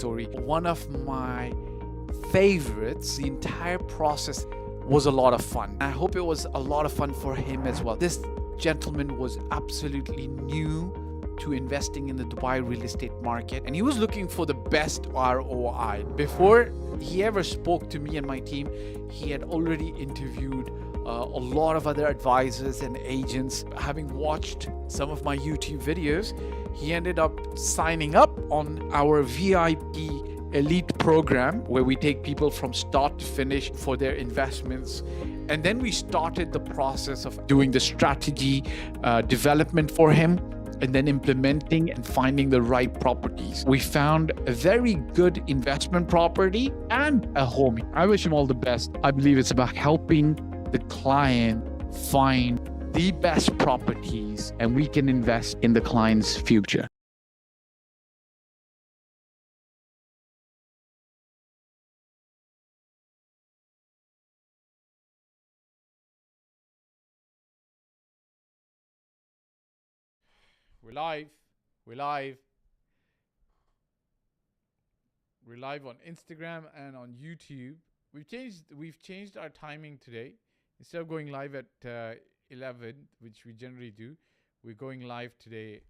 story. One of my favorites. The entire process was a lot of fun. I hope it was a lot of fun for him as well. This gentleman was absolutely new to investing in the Dubai real estate market, and he was looking for the best ROI. Before he ever spoke to me and my team, he had already interviewed a lot of other advisors and agents. Having watched some of my YouTube videos, he ended up signing up on our VIP elite program, where we take people from start to finish for their investments. And then we started the process of doing the strategy development for him, and then implementing and finding the right properties. We found a very good investment property and a home. I wish him all the best. I believe it's about helping the client find the best properties, and we can invest in the client's future. We're live. We're live. We're live on Instagram and on YouTube. We've changed our timing today. Instead of going live at 11, which we generally do, we're going live today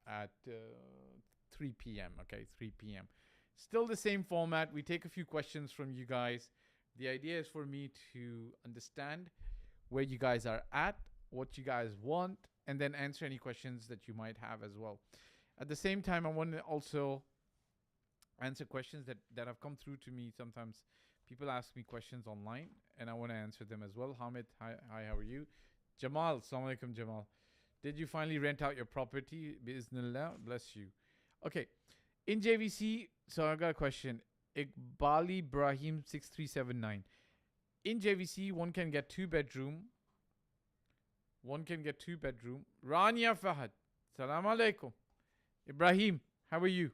at 3 p.m. Okay, 3 p.m. Still the same format. We take a few questions from you guys. The idea is for me to understand where you guys are at, what you guys want, and then answer any questions that you might have as well. At the same time, I want to also answer questions that have come through to me. Sometimes people ask me questions online, and I want to answer them as well. Hamid, hi, how are you? Jamal, assalamu alaikum, Jamal. Did you finally rent out your property? Bismillah, bless you. Okay, in JVC, so I got a question. Iqbali Ibrahim 6379. In JVC, one can get two bedroom. Rania Fahad, salam alaikum. Ibrahim, how are you?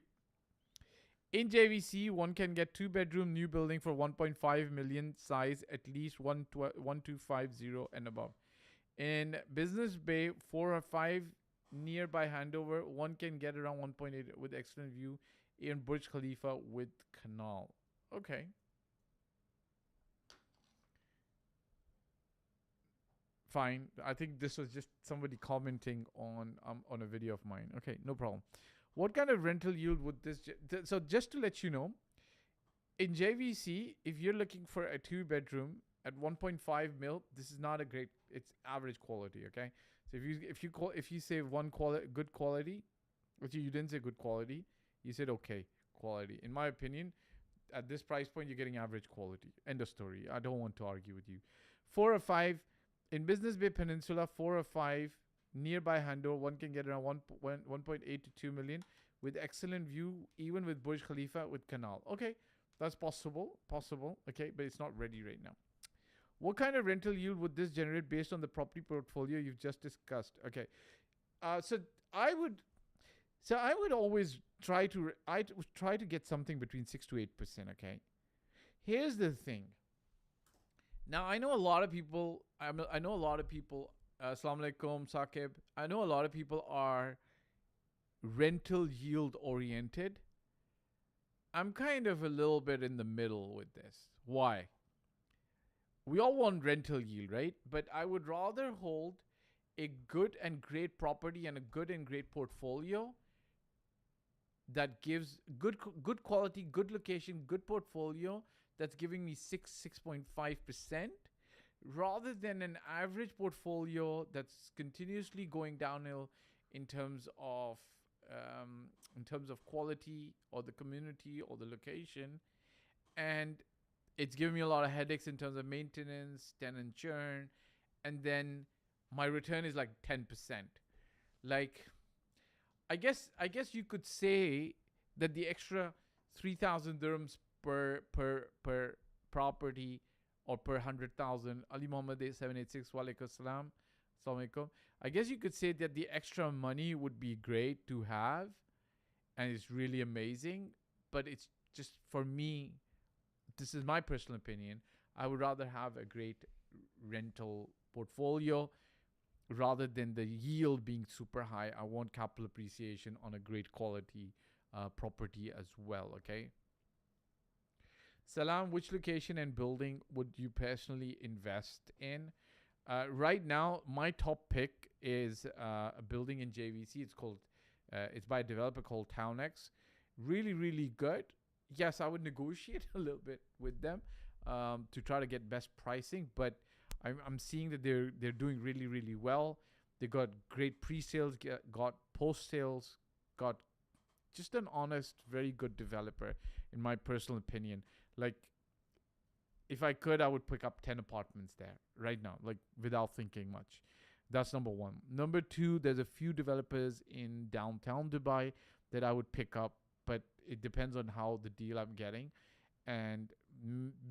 In JVC, one can get two bedroom new building for 1.5 million, size at least 1250 and above. In Business Bay, 4 or 5 nearby handover, one can get around 1.8 with excellent view in Burj Khalifa with canal. Okay. Fine. I think this was just somebody commenting on a video of mine. Okay, no problem. What kind of rental yield would this... So just to let you know, in JVC, if you're looking for a 2-bedroom at 1.5 mil, this is not a great... It's average quality, okay? So if you say good quality, which you didn't say good quality, you said okay quality. In my opinion, at this price point, you're getting average quality. End of story. I don't want to argue with you. 4 or 5... In Business Bay Peninsula, 4 or 5 nearby handover, one can get around 1.8 to 2 million with excellent view, even with Burj Khalifa with canal. Okay, that's possible. Okay, but it's not ready right now. What kind of rental yield would this generate based on the property portfolio you've just discussed? Okay, so I would always try to get something between 6 to 8%. Okay, here's the thing. Now, I know a lot of people, Assalamu alaikum, Saqib. I know a lot of people are rental yield oriented. I'm kind of a little bit in the middle with this. Why? We all want rental yield, right? But I would rather hold a good and great property and a good and great portfolio that gives good quality, good location, good portfolio, that's giving me 6.5%, rather than an average portfolio that's continuously going downhill in terms of quality or the community or the location, and it's giving me a lot of headaches in terms of maintenance, tenant churn, and then my return is like 10%. Like, I guess you could say that the extra 3,000 dirhams per property or per 100,000. Ali Muhammad 786 wa alaikum salam. Assalamu alaikum. I guess you could say that the extra money would be great to have, and it's really amazing, but it's just, for me, this is my personal opinion, I would rather have a great rental portfolio rather than the yield being super high. I want capital appreciation on a great quality property as well. Okay. Salam, which location and building would you personally invest in? Right now, my top pick is a building in JVC. It's by a developer called TownX. Really, really good. Yes, I would negotiate a little bit with them to try to get best pricing, but I'm seeing that they're doing really, really well. They got great pre-sales, got post-sales, got just an honest, very good developer, in my personal opinion. Like, if I could, I would pick up 10 apartments there right now, like without thinking much. That's number one. Number two, there's a few developers in downtown Dubai that I would pick up, but it depends on how the deal I'm getting, and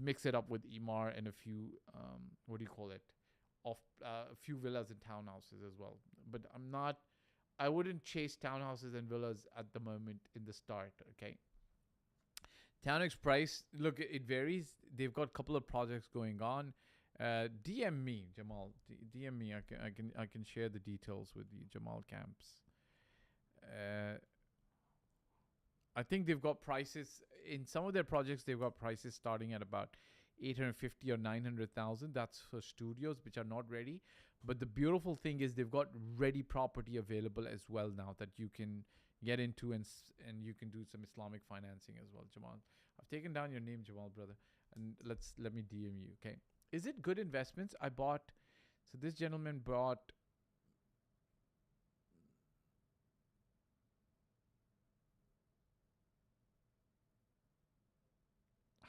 mix it up with Emar and a few, what do you call it? A few villas and townhouses as well. But I wouldn't chase townhouses and villas at the moment in the start, okay? TownX price, look, it varies. They've got a couple of projects going on. DM me, Jamal. DM me. I can share the details with you, Jamal Camps. I think they've got prices in some of their projects. They've got prices starting at about 850 or 900,000. That's for studios which are not ready. But the beautiful thing is they've got ready property available as well now that you can get into, and you can do some Islamic financing as well, Jamal. I've taken down your name, Jamal, brother, and let me DM you. Okay, is it good investments? So this gentleman bought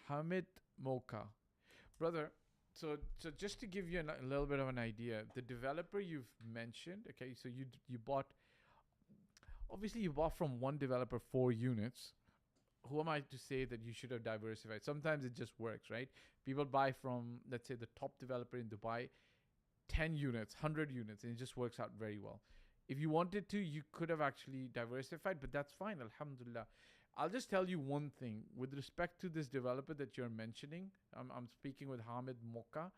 Hamid Mocha, brother. So just to give you a little bit of an idea, the developer you've mentioned, okay, so you bought, obviously you bought from one developer 4 units. Who am I to say that you should have diversified? Sometimes it just works, right? People buy from, let's say, the top developer in Dubai, 10 units, 100 units, and it just works out very well. If you wanted to, you could have actually diversified, but that's fine, alhamdulillah. I'll just tell you one thing. With respect to this developer that you're mentioning, I'm speaking with Hamid Mocha.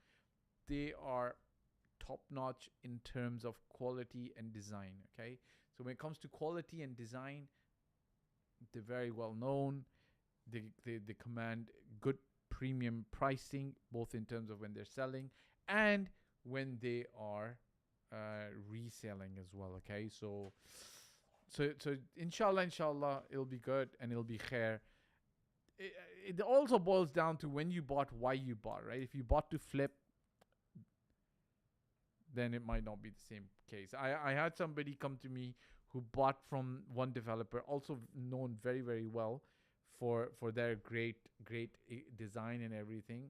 They are top-notch in terms of quality and design, okay? So when it comes to quality and design, they're very well known. They command good premium pricing, both in terms of when they're selling and when they are reselling as well. Okay, so inshallah, it'll be good and it'll be khair. It also boils down to when you bought, why you bought, right? If you bought to flip, then it might not be the same case. I had somebody come to me who bought from one developer, also known very, very well for their great design and everything.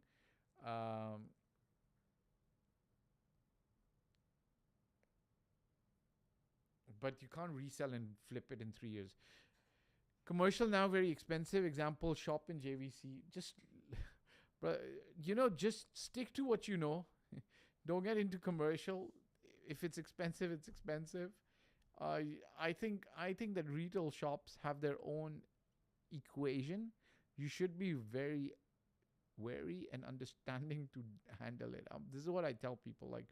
But you can't resell and flip it in 3 years. Commercial now very expensive. Example, shop in JVC. Just, just stick to what you know. Don't get into commercial. If it's expensive, it's expensive. I think that retail shops have their own equation. You should be very wary and understanding to handle it. This is what I tell people. Like,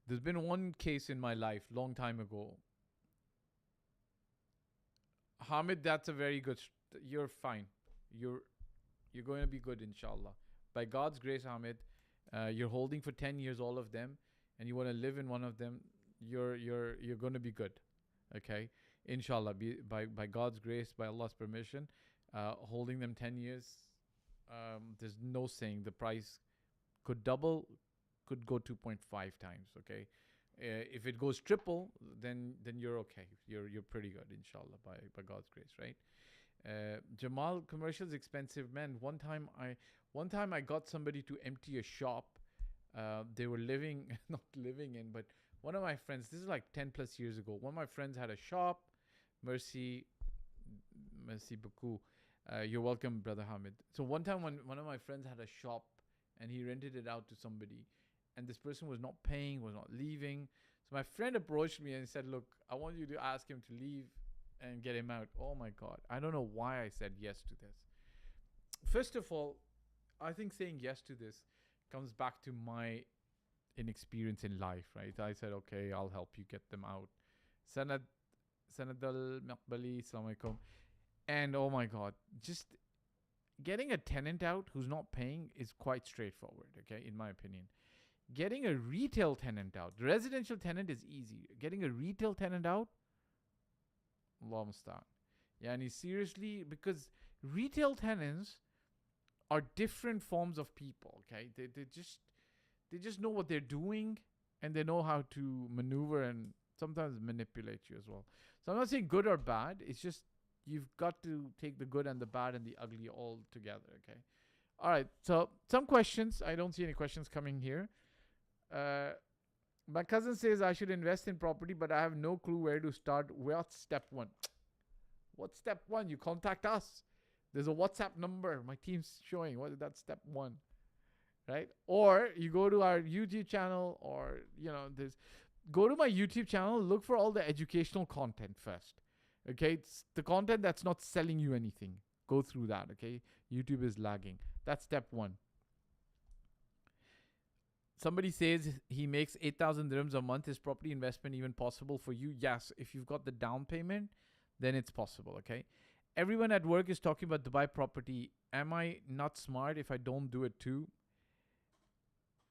there's been one case in my life, long time ago. Hamid, that's a very good. You're fine. You're going to be good, inshallah. By God's grace, Hamid, you're holding for 10 years, all of them, and you want to live in one of them. You're going to be good, okay? Inshallah, by God's grace, by Allah's permission, holding them 10 years. There's no saying the price could double, could go 2.5 times. Okay, if it goes triple, then you're okay. You're pretty good, inshallah, by God's grace, right? Jamal, commercial is expensive, man. One time I got somebody to empty a shop. They were not living in, but one of my friends. This is like 10 plus years ago. One of my friends had a shop. Merci beaucoup. You're welcome, brother Hamid. So one time when one of my friends had a shop and he rented it out to somebody, and this person was not paying, was not leaving. So my friend approached me and he said, look, I want you to ask him to leave and get him out. Oh my God. I don't know why I said yes to this. First of all, I think saying yes to this comes back to my inexperience in life, right? I said, okay, I'll help you get them out. Sanadal Maqbali, Assalamu alaikum. And oh my God, just getting a tenant out who's not paying is quite straightforward, okay, in my opinion. Getting a retail tenant out, the residential tenant is easy. Getting a retail tenant out, Allah musta'an. Yeah, and seriously, because retail tenants are different forms of people, okay? They just know what they're doing and they know how to maneuver and sometimes manipulate you as well. So I'm not saying good or bad. It's just you've got to take the good and the bad and the ugly all together, okay? All right, so some questions. I don't see any questions coming here. My cousin says I should invest in property, but I have no clue where to start. What's step one? What's step one? You contact us. There's a WhatsApp number. My team's showing. What is that? Step one, right? Or you go to our YouTube channel, or go to my YouTube channel. Look for all the educational content first. Okay, it's the content that's not selling you anything. Go through that. Okay, YouTube is lagging. That's step one. Somebody says he makes 8,000 dirhams a month. Is property investment even possible for you? Yes, if you've got the down payment, then it's possible, okay? Everyone at work is talking about Dubai property. Am I not smart if I don't do it too?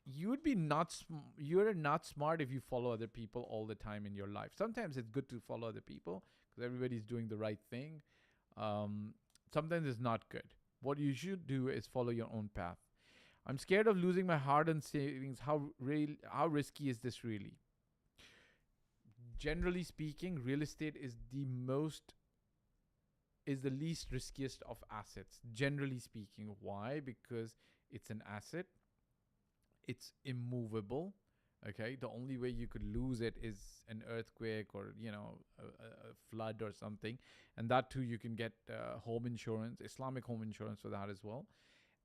You're not smart if you follow other people all the time in your life. Sometimes it's good to follow other people because everybody's doing the right thing. Sometimes it's not good. What you should do is follow your own path. I'm scared of losing my hard-earned savings. How risky is this really? Generally speaking, real estate is the least riskiest of assets. Generally speaking, why? Because it's an asset. It's immovable. Okay, the only way you could lose it is an earthquake or a flood or something, and that too you can get home insurance, Islamic home insurance for that as well.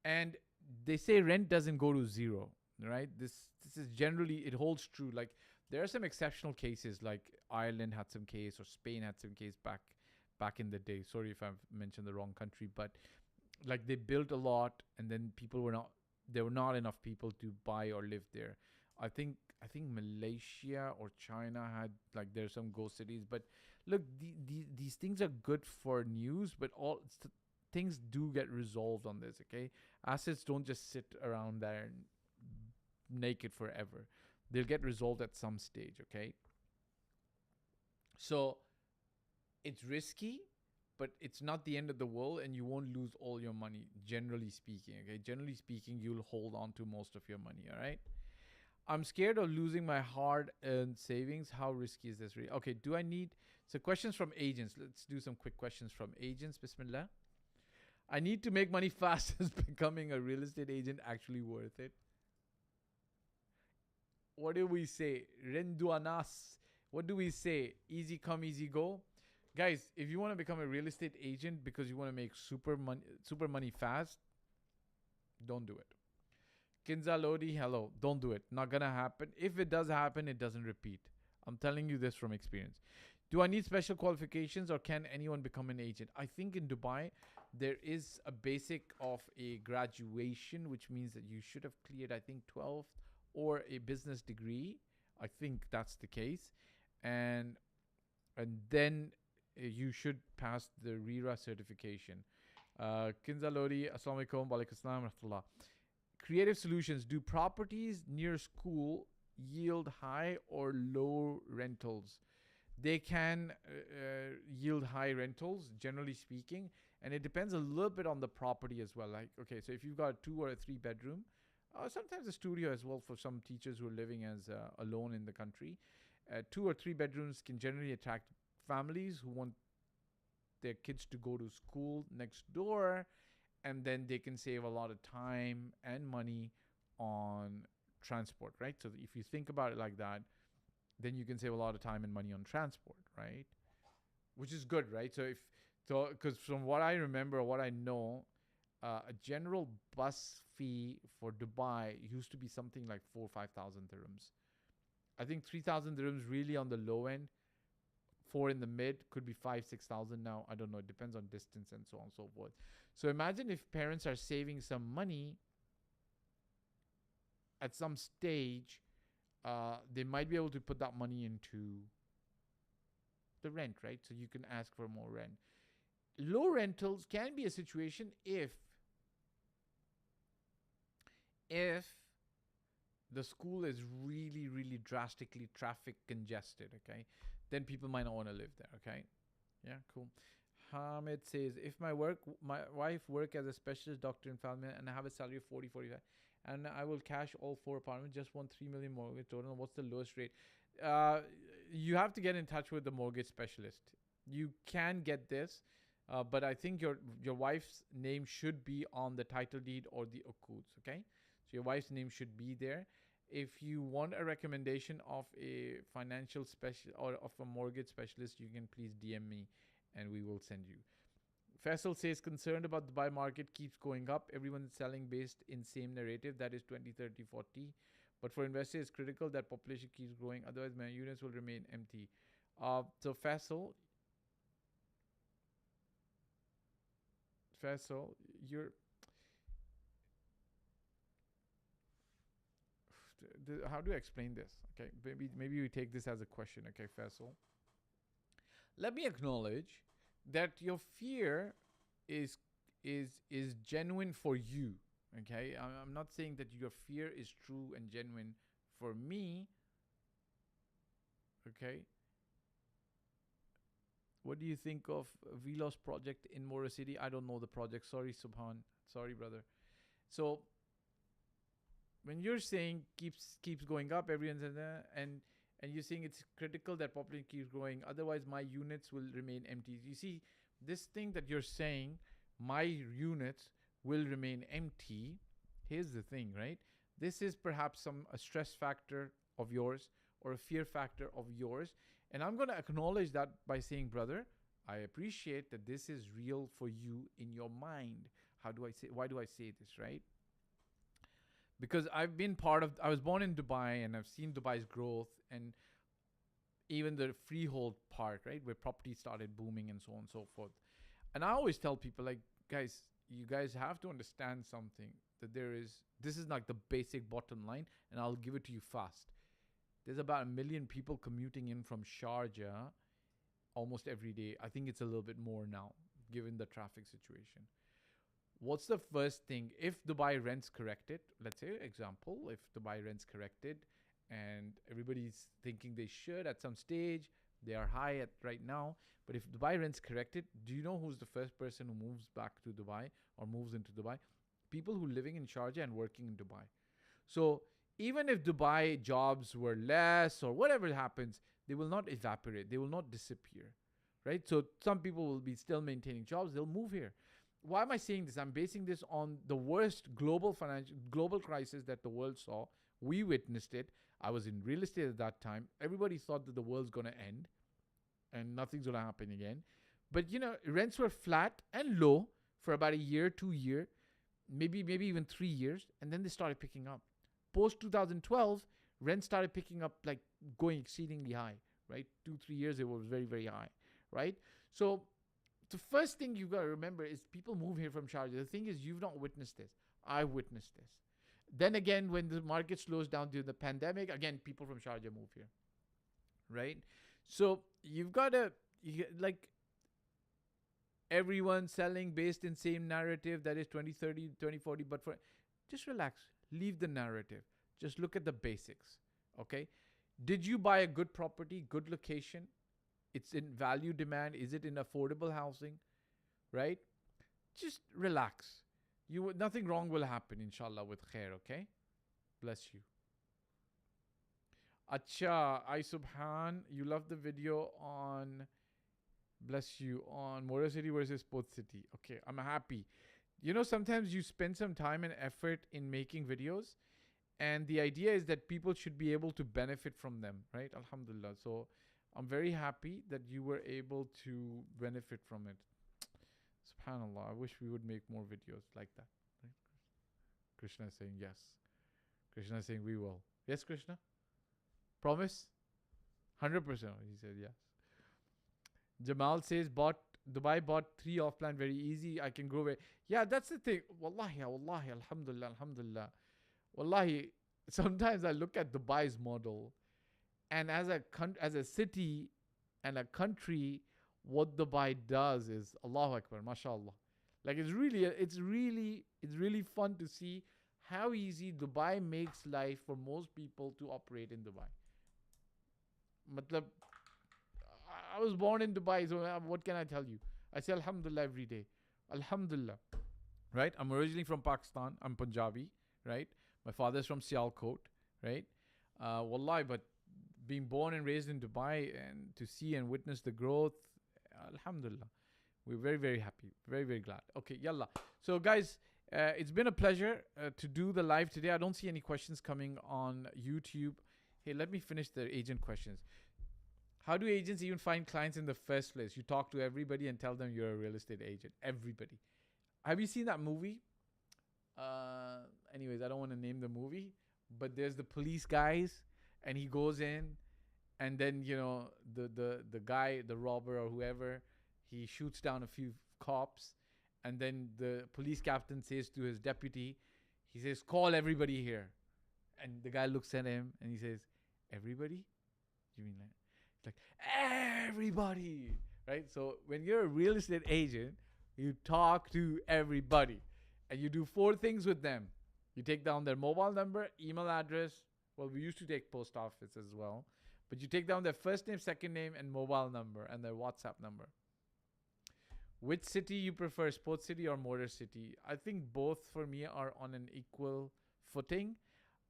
And they say rent doesn't go to zero, right? This is generally, it holds true. Like there are some exceptional cases, like Ireland had some case or Spain had some case back in the day. Sorry if I've mentioned the wrong country, but like they built a lot and then there were not enough people to buy or live there. I think Malaysia or China had, like, there's some ghost cities. But look, these things are good for news, but things do get resolved on this, okay? Assets don't just sit around there naked forever. They'll get resolved at some stage, okay? So it's risky, but it's not the end of the world, and you won't lose all your money, generally speaking, okay? Generally speaking, you'll hold on to most of your money, all right? I'm scared of losing my hard-earned savings. How risky is this really? Okay, so questions from agents. Let's do some quick questions from agents. Bismillah. I need to make money fast. Is becoming a real estate agent actually worth it? What do we say? Renduanas. What do we say? Easy come, easy go. Guys, if you want to become a real estate agent because you want to make super money fast, don't do it. Kinza Lodi, hello. Don't do it. Not gonna happen. If it does happen, it doesn't repeat. I'm telling you this from experience. Do I need special qualifications or can anyone become an agent? I think in Dubai, there is a basic of a graduation, which means that you should have cleared, I think, 12th or a business degree. I think that's the case. And then you should pass the RERA certification. Kinza Lodi, Assalamu alaikum, wa alaikum assalam, rahmatullah. Creative Solutions. Do properties near school yield high or low rentals? They can yield high rentals, generally speaking, and it depends a little bit on the property as well. Like, okay, so if you've got a 2 or a 3 bedroom, sometimes a studio as well for some teachers who are living as alone in the country, 2 or 3 bedrooms can generally attract families who want their kids to go to school next door, and then they can save a lot of time and money on transport, right? So if you think about it like that, then you can save a lot of time and money on transport, right? Which is good, right? Because from what I remember, what I know, a general bus fee for Dubai used to be something like 4,000 or 5,000 dirhams. I think 3,000 dirhams really on the low end. 4 in the mid, could be 5,000-6,000 now. I don't know. It depends on distance and so on and so forth. So imagine if parents are saving some money at some stage, they might be able to put that money into the rent, right? So you can ask for more rent. Low rentals can be a situation if the school is really, really drastically traffic congested, okay? Then people might not want to live there, okay? Yeah, cool. Hamid says, if my wife work as a specialist doctor in family and I have a salary of 40, 45, and I will cash all 4 apartments, just want 3 million mortgage total. What's the lowest rate? Uh, you have to get in touch with the mortgage specialist. You can get this, but I think your wife's name should be on the title deed or the okuds, okay? So your wife's name should be there. If you want a recommendation of a financial special or of a mortgage specialist, you can please DM me and we will send you. Faisal says, concerned about the buy market keeps going up. Everyone's selling based in same narrative, that is 20, 30, 40. But for investors, it's critical that population keeps growing. Otherwise, my units will remain empty. So Faisal, you're... How do I explain this? Okay, maybe we take this as a question. Okay, Faisal. Let me acknowledge that your fear is genuine for you. Okay, I'm not saying that your fear is true and genuine for me. Okay. What do you think of Velos project in Mora City? I don't know the project. Sorry, Subhan. Sorry, brother. So when you're saying keeps going up, everyone's in there, and you're saying it's critical that population keeps growing, otherwise my units will remain empty. You see, this thing that you're saying, my units will remain empty. Here's the thing, right? This is perhaps a stress factor of yours or a fear factor of yours. And I'm going to acknowledge that by saying, brother, I appreciate that this is real for you in your mind. Why do I say this, right? Because I was born in Dubai and I've seen Dubai's growth and even the freehold part, right? Where property started booming and so on and so forth. And I always tell people, like, guys, you guys have to understand something, that this is like the basic bottom line, and I'll give it to you fast. There's about 1 million people commuting in from Sharjah almost every day. I think it's a little bit more now, given the traffic situation. What's the first thing? If Dubai rents corrected, let's say, example, if Dubai rents corrected and everybody's thinking they should at some stage, they are high at right now, but if Dubai rents corrected, do you know who's the first person who moves back to Dubai or moves into Dubai? People who are living in Sharjah and working in Dubai. So even if Dubai jobs were less or whatever happens, they will not evaporate. They will not disappear, right? So some people will be still maintaining jobs. They'll move here. Why am I saying this? I'm basing this on the worst global crisis that the world saw. We witnessed it. I was in real estate at that time. Everybody thought that the world's going to end and nothing's going to happen again. But, you know, rents were flat and low for about a year, 2 years, maybe even 3 years. And then they started picking up. Post 2012, rents started picking up, like going exceedingly high, right? 2-3 years, it was very, very high, right? So the first thing you've got to remember is people move here from Sharjah. The thing is, you've not witnessed this. I've witnessed this. Then again, when the market slows down during the pandemic, again, people from Sharjah move here, right? So you've got to, like, everyone selling based in same narrative, that is 2030, 2040, but just relax. Leave the narrative. Just look at the basics, okay? Did you buy a good property, good location? It's in value demand. Is it in affordable housing, right? Just relax. Nothing wrong will happen, inshallah, with khair, okay? Bless you. Acha, I Subhan, you love the video on, bless you, on Mora City versus Port City. Okay, I'm happy. You know, sometimes you spend some time and effort in making videos, and the idea is that people should be able to benefit from them, right? Alhamdulillah. So I'm very happy that you were able to benefit from it. SubhanAllah, I wish we would make more videos like that. Right? Krishna is saying yes. Krishna is saying we will. Yes, Krishna? Promise? 100%. He said yes. Jamal says, Dubai bought 3 off-plan very easy. I can grow very... Yeah, that's the thing. Wallahi, alhamdulillah. Wallahi, sometimes I look at Dubai's model, and as a city, And a country, what Dubai does is Allahu Akbar, mashallah. Like it's really fun to see how easy Dubai makes life for most people to operate in Dubai. Matlab, I was born in Dubai, so what can I tell you? I say Alhamdulillah every day. Alhamdulillah. Right? I'm originally from Pakistan. I'm Punjabi, right? My father's from Sialkot, right? Wallahi, but being born and raised in Dubai and to see and witness the growth, Alhamdulillah. We're very, very happy. Very, very glad. Okay, yalla. So, guys, it's been a pleasure to do the live today. I don't see any questions coming on YouTube. Hey, let me finish the agent questions. How do agents even find clients in the first place? You talk to everybody and tell them you're a real estate agent. Everybody. Have you seen that movie? Anyways, I don't want to name the movie, but there's the police guys, and he goes in, and then the guy, the robber or whoever, he shoots down a few cops, and then the police captain says to his deputy, he says, "Call everybody here," and the guy looks at him and he says, "Everybody? You mean like?" It's like everybody, right? So when you're a real estate agent, you talk to everybody and you do 4 things with them. You take down their mobile number, email address. Well, we used to take post office as well, but you take down their first name, second name, and mobile number and their WhatsApp number. Which city you prefer, Sports City or Motor City? I think both for me are on an equal footing.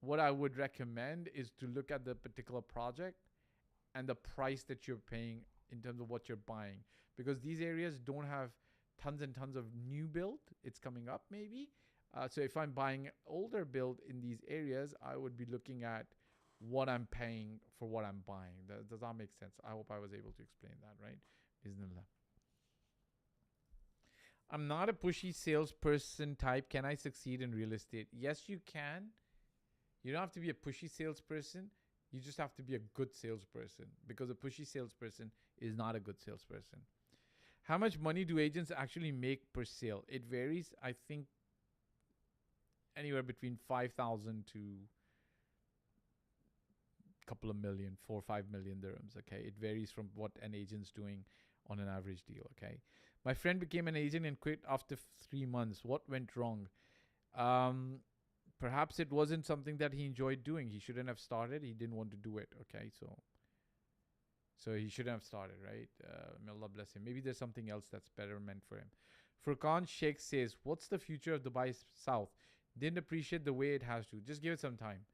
What I would recommend is to look at the particular project and the price that you're paying in terms of what you're buying, because these areas don't have tons and tons of new build. It's coming up maybe. So if I'm buying older build in these areas, I would be looking at what I'm paying for what I'm buying. Does that make sense? I hope I was able to explain that, right? Bismillah. I'm not a pushy salesperson type. Can I succeed in real estate? Yes, you can. You don't have to be a pushy salesperson. You just have to be a good salesperson, because a pushy salesperson is not a good salesperson. How much money do agents actually make per sale? It varies. I think anywhere between 5,000 to a couple of million, 4 or 5 million dirhams. Okay. It varies from what an agent's doing on an average deal. Okay. My friend became an agent and quit after 3 months. What went wrong? Perhaps it wasn't something that he enjoyed doing. He shouldn't have started. He didn't want to do it. Okay. So he shouldn't have started, right? May Allah bless him. Maybe there's something else that's better meant for him. Furqan Sheikh says, what's the future of Dubai South? Didn't appreciate the way it has to. Just give it some time.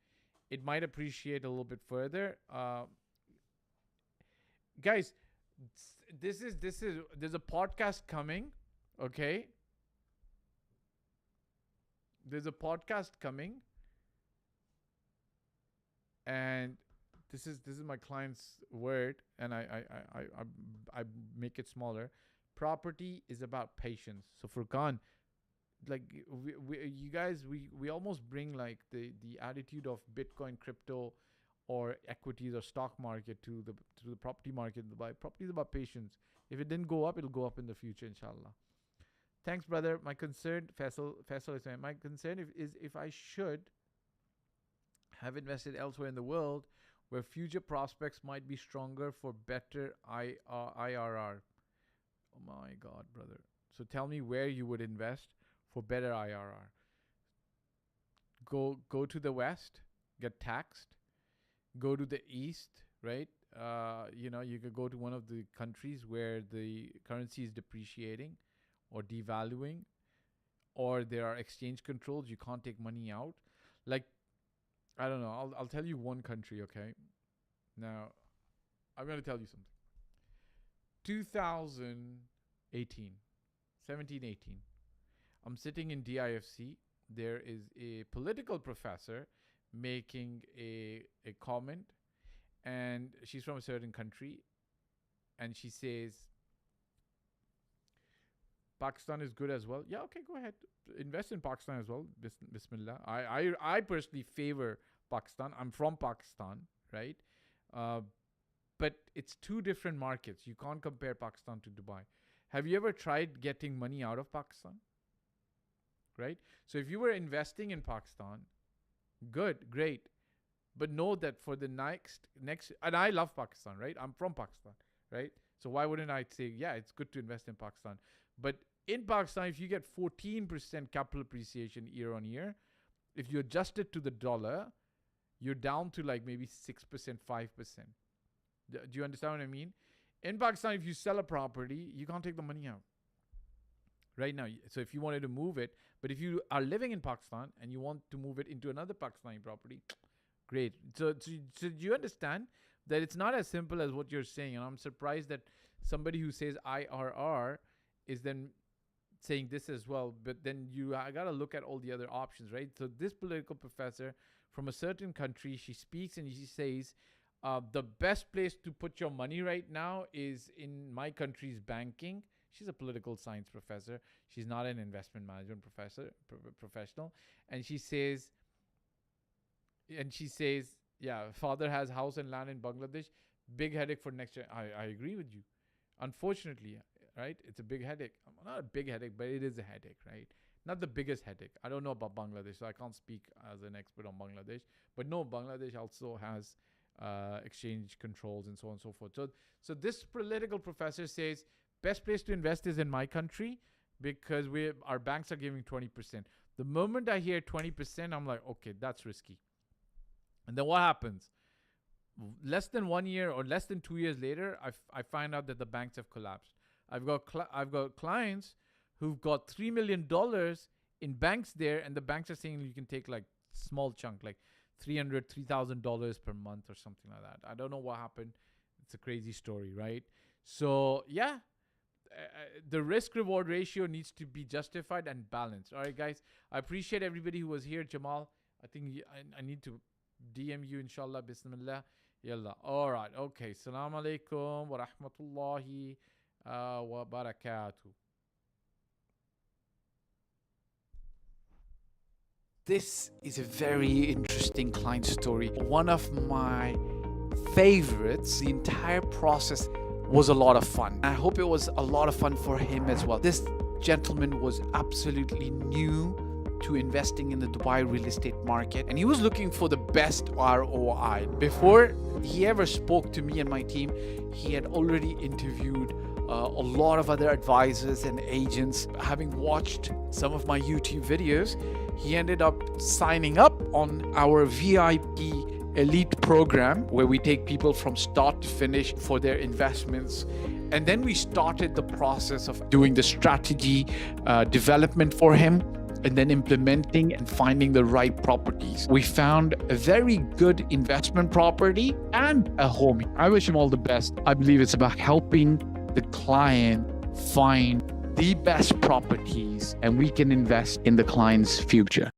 It might appreciate a little bit further. Guys, there's a podcast coming, okay? There's a podcast coming, and this is my client's word, and I make it smaller. Property is about patience. So Furqan, like you guys, we almost bring like the attitude of Bitcoin, crypto, or equities or stock market to the property market. Property is about patience. If it didn't go up, it'll go up in the future, inshallah. Thanks, brother. My concern, Faisal is saying, my concern is if I should have invested elsewhere in the world where future prospects might be stronger for better IRR. Oh my God, brother. So tell me where you would invest for better IRR. Go to the West, get taxed. Go to the East, right? You could go to one of the countries where the currency is depreciating or devaluing, or there are exchange controls. You can't take money out. Like, I don't know. I'll tell you one country, okay? Now, I'm going to tell you something. 2018, 17, 18. I'm sitting in DIFC. There is a political professor making a comment, and she's from a certain country, and she says, Pakistan is good as well. Yeah, okay, go ahead. Invest in Pakistan as well. Bismillah. I personally favor Pakistan. I'm from Pakistan, right? But it's 2 different markets. You can't compare Pakistan to Dubai. Have you ever tried getting money out of Pakistan? Right? So if you were investing in Pakistan, good, great. But know that for the next, and I love Pakistan, right? I'm from Pakistan, right? So why wouldn't I say, yeah, it's good to invest in Pakistan? But in Pakistan, if you get 14% capital appreciation year on year, if you adjust it to the dollar, you're down to like maybe 6%, 5%. Do you understand what I mean? In Pakistan, if you sell a property, you can't take the money out right now. So if you wanted to move it, but if you are living in Pakistan and you want to move it into another Pakistani property, great. So do you understand that it's not as simple as what you're saying? And I'm surprised that somebody who says IRR is then saying this as well. But then I got to look at all the other options, right? So this political professor from a certain country, she speaks and she says, the best place to put your money right now is in my country's banking. She's a political science professor. She's not an investment management professional. And she says, yeah, father has house and land in Bangladesh. Big headache for next year. I agree with you. Unfortunately, right? It's a big headache. Not a big headache, but it is a headache, right? Not the biggest headache. I don't know about Bangladesh, so I can't speak as an expert on Bangladesh. But no, Bangladesh also has exchange controls and so on and so forth. So this political professor says, best place to invest is in my country because our banks are giving 20%. The moment I hear 20%, I'm like, okay, that's risky. And then what happens? Less than 1 year or less than 2 years later, I find out that the banks have collapsed. I've got clients who've got $3 million in banks there, and the banks are saying you can take like small chunk, like $3,000 per month or something like that. I don't know what happened. It's a crazy story, right? So yeah, the risk reward ratio needs to be justified and balanced. All right, guys. I appreciate everybody who was here. Jamal, I think I need to DM you, inshallah. Bismillah. Yalla. All right. Okay. Assalamu alaikum wa rahmatullahi wa barakatuh. This is a very interesting client story. One of my favorites. The entire process was a lot of fun. I hope it was a lot of fun for him as well. This gentleman was absolutely new to investing in the Dubai real estate market, and he was looking for the best ROI. Before he ever spoke to me and my team, he had already interviewed a lot of other advisors and agents. Having watched some of my YouTube videos, he ended up signing up on our VIP elite program where we take people from start to finish for their investments. And then we started the process of doing the strategy development for him, and then implementing and finding the right properties. We found a very good investment property and a home. I wish him all the best. I believe it's about helping the client find the best properties, and we can invest in the client's future.